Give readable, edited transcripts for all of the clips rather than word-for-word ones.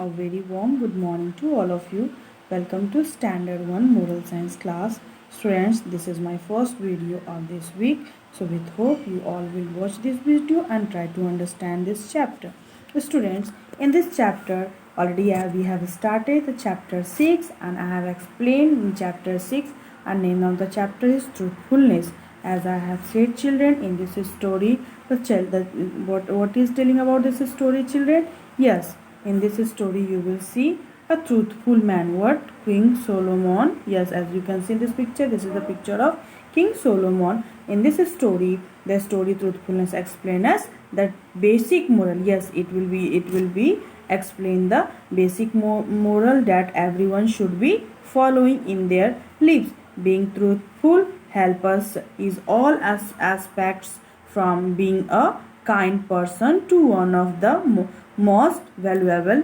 A very warm good morning to all of you. Welcome to Standard 1 Moral Science class. Students, this is my first video of this week. So with hope you all will watch this video and try to understand this chapter. Students, in this chapter already we have started the chapter 6 and I have explained in chapter 6 and name of the chapter is truthfulness. As I have said, children, in this story what is telling about this story, children? Yes, in this story you will see a truthful man. What? King Solomon. Yes, as you can see in this picture, this is the picture of King Solomon. In this story, the story truthfulness explain us that basic moral. Yes, it will be explain the basic moral that everyone should be following in their lives. Being truthful help us is all aspects from being a kind person to one of the most valuable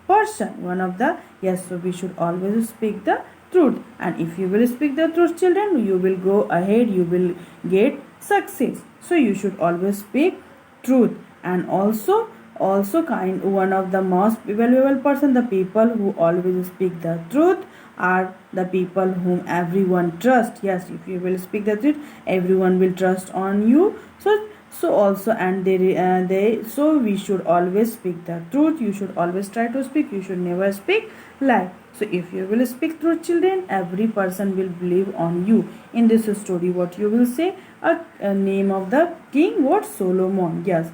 person. One of the, yes, so we should always speak the truth, and if you will speak the truth, children, you will go ahead, you will get success. So you should always speak truth. And also kind, one of the most valuable person, the people who always speak the truth are the people whom everyone trusts. Yes, if you will speak the truth, everyone will trust on you. So also, and they so we should always speak the truth. You should always try to speak, you should never speak lie. So if you will speak truth, children, every person will believe on you. In this story, what you will say? A name of the king, what? Solomon. Yes,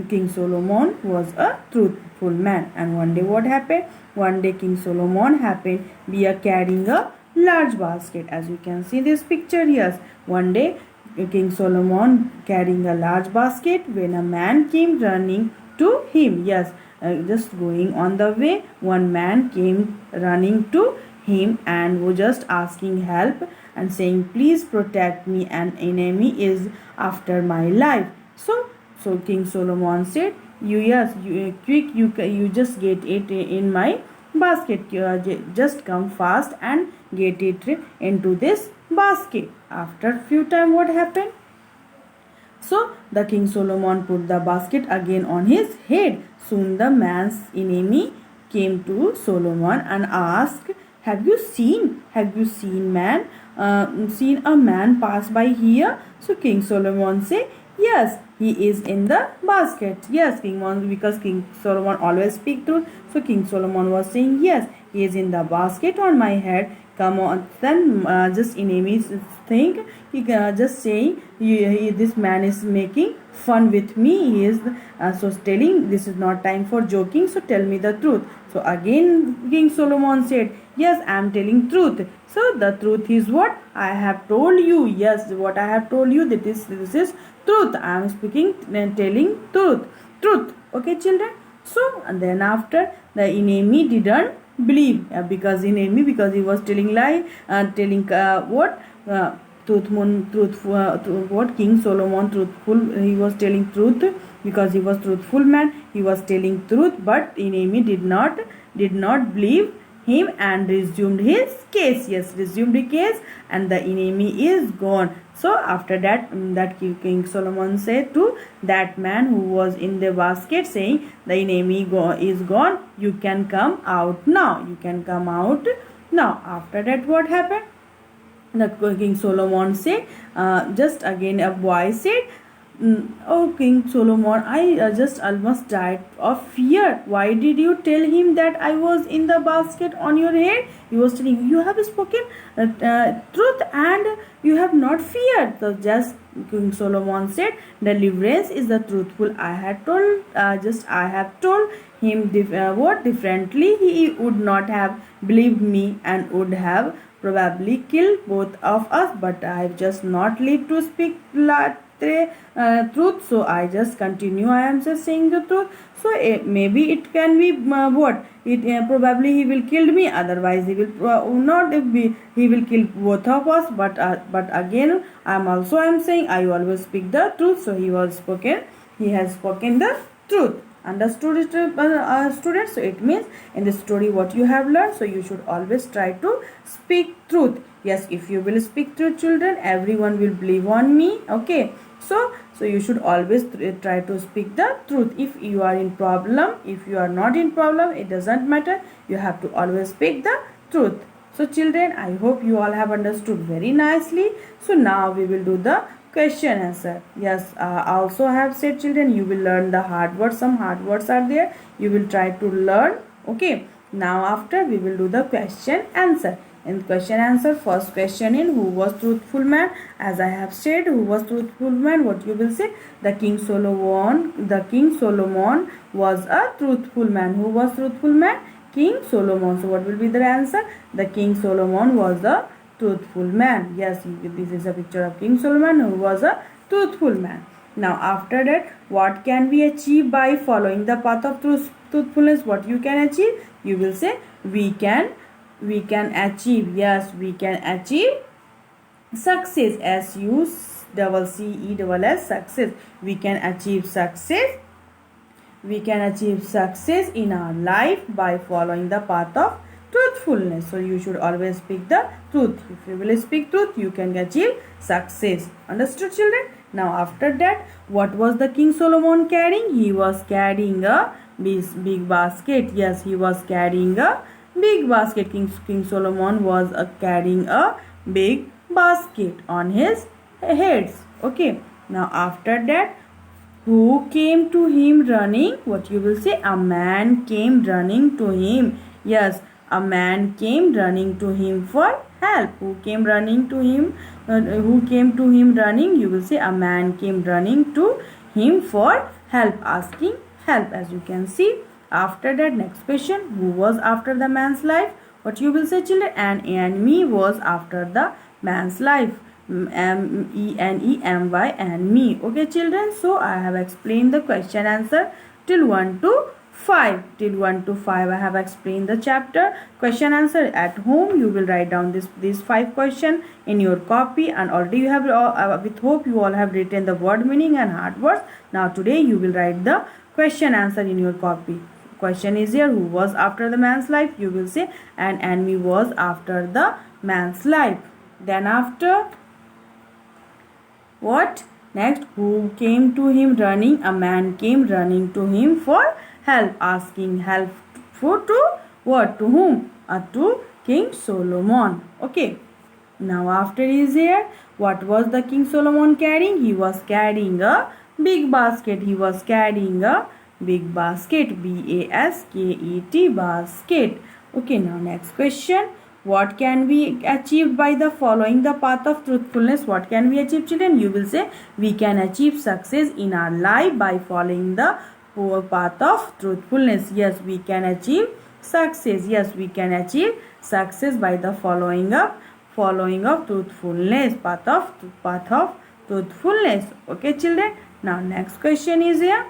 King Solomon was a truthful man. And one day what happened? One day King Solomon happened be carrying a large basket. As you can see this picture, yes, one day King Solomon carrying a large basket when a man came running to him. Yes, just going on the way, one man came running to him and was just asking help and saying, please protect me, an enemy is after my life. So King Solomon said, quick, you just get it in my basket. Just come fast and get it into this basket. After few time, what happened? So the King Solomon put the basket again on his head. Soon the man's enemy came to Solomon and asked, have you seen seen a man pass by here? So King Solomon said, yes, he is in the basket. Yes, because King Solomon always speak truth. So King Solomon was saying, yes, he is in the basket on my head. Come on, then just enemies think he just saying this man is making fun with me. He is so telling this is not time for joking. So tell me the truth. So again King Solomon said, yes, I am telling truth. So the truth is what I have told you. Yes, what I have told you, this is truth. I am speaking and telling truth. Okay, children. So and then after the enemy didn't believe because he was telling lie, telling what what King Solomon truthful, he was telling truth because he was truthful man, he was telling truth, but enemy did not believe him and resumed his case. Yes, resumed the case and the enemy is gone. So after that, King Solomon said to that man who was in the basket, saying, the enemy is gone, you can come out now. You can come out now. After that, what happened? The King Solomon said, just again a boy said, oh King Solomon, I just almost died of fear. Why did you tell him that I was in the basket on your head? He was telling you have spoken truth and you have not feared. So just King Solomon said, deliverance is the truthful. I had told, I have told him what differently. He would not have believed me and would have probably killed both of us. But I have just not lived to speak truth, so I just continue. I am just saying the truth. So maybe it can be what it probably he will kill me, otherwise he will not be, he will kill both of us. But again I am saying I always speak the truth. So he has spoken the truth. Understood it, students? So it means in this story what you have learned, so you should always try to speak truth. Yes, if you will speak truth, children, everyone will believe on me. Okay, so you should always try to speak the truth. If you are in problem, if you are not in problem, it doesn't matter, you have to always speak the truth. So children, I hope you all have understood very nicely. So now we will do the question answer. Yes, also have said, children, you will learn the hard words. Some hard words are there, you will try to learn. Okay, now after we will do the question answer. In question answer, first question in who was truthful man. As I have said, who was truthful man, what you will say? The King Solomon was a truthful man. Who was truthful man? King Solomon. So what will be the answer? The King Solomon was a truthful man. Yes, this is a picture of King Solomon who was a truthful man. Now after that, what can we achieve by following the path of truthfulness? What you can achieve? You will say we can achieve. Yes, we can achieve success. SUCCESS, success. We can achieve success. We can achieve success in our life by following the path of truthfulness. So you should always speak the truth. If you will speak truth, you can achieve success. Understood, children? Now after that, what was the King Solomon carrying? He was carrying a big basket. Yes, he was carrying a big basket. King Solomon was carrying a big basket on his heads. Okay, now after that, who came to him running? What you will say? A man came running to him. Yes, a man came running to him for help. Who came running to him? Who came to him running? You will say a man came running to him for help, asking help. As you can see. After that, next question, who was after the man's life? What you will say, children? An enemy was after the man's life. MENEMY, and me. Okay, children, so I have explained the question answer till 1 to 5. Till 1 to 5 I have explained the chapter. Question answer at home, you will write down these 5 questions in your copy, and already you have with hope you all have written the word meaning and hard words. Now today you will write the question answer in your copy. Question is here, who was after the man's life? You will say an enemy was after the man's life. Then after, what? Next, who came to him running? A man came running to him for help, asking help to what? To whom? To King Solomon. Okay. Now after is here, what was the King Solomon carrying? He was carrying a big basket. He was carrying a big basket. BASKET, basket. Okay, now next question. What can we achieve by the following the path of truthfulness? What can we achieve, children? You will say we can achieve success in our life by following the path of truthfulness. Yes, we can achieve success. Yes, we can achieve success by the following of truthfulness. Path of truthfulness. Okay, children. Now next question is here.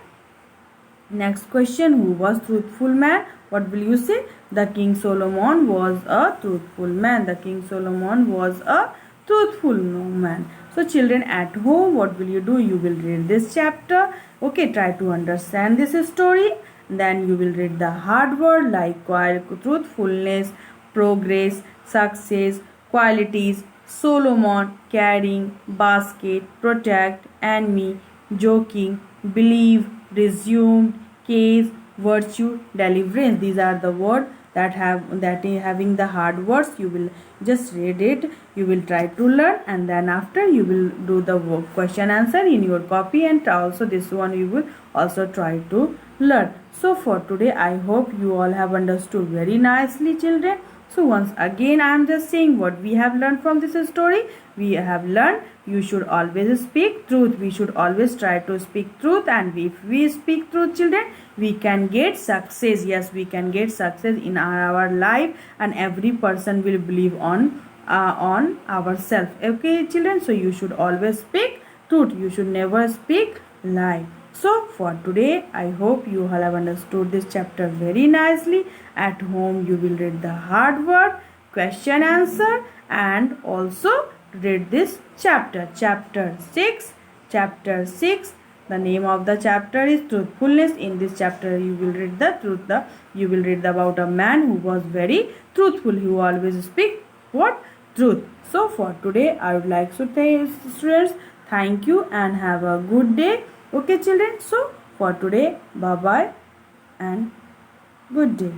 Next question, who was truthful man? What will you say? The King Solomon was a truthful man. The King Solomon was a truthful man. So children, at home, what will you do? You will read this chapter. Okay, try to understand this story. Then you will read the hard word like truthfulness, progress, success, qualities, Solomon, carrying, basket, protect, enemy, joking, believe, resumed, case, virtue, deliverance. These are the words that having the hard words. You will just read it, you will try to learn, and then after you will do the question answer in your copy, and also this one you will also try to learn. So for today, I hope you all have understood very nicely, children. So once again, I am just saying what we have learned from this story. We have learned you should always speak truth. We should always try to speak truth, and if we speak truth, children, we can get success. Yes, we can get success in our life, and every person will believe on ourselves. Okay, children. So you should always speak truth. You should never speak lie. So for today, I hope you all have understood this chapter very nicely. At home, you will read the hard word, question answer, and also read this chapter. Chapter 6, The name of the chapter is truthfulness. In this chapter you will read the truth. You will read about a man who was very truthful. Who always speak what? Truth. So for today I would like to say, students, thank you and have a good day. Okay children, so for today bye bye and good day.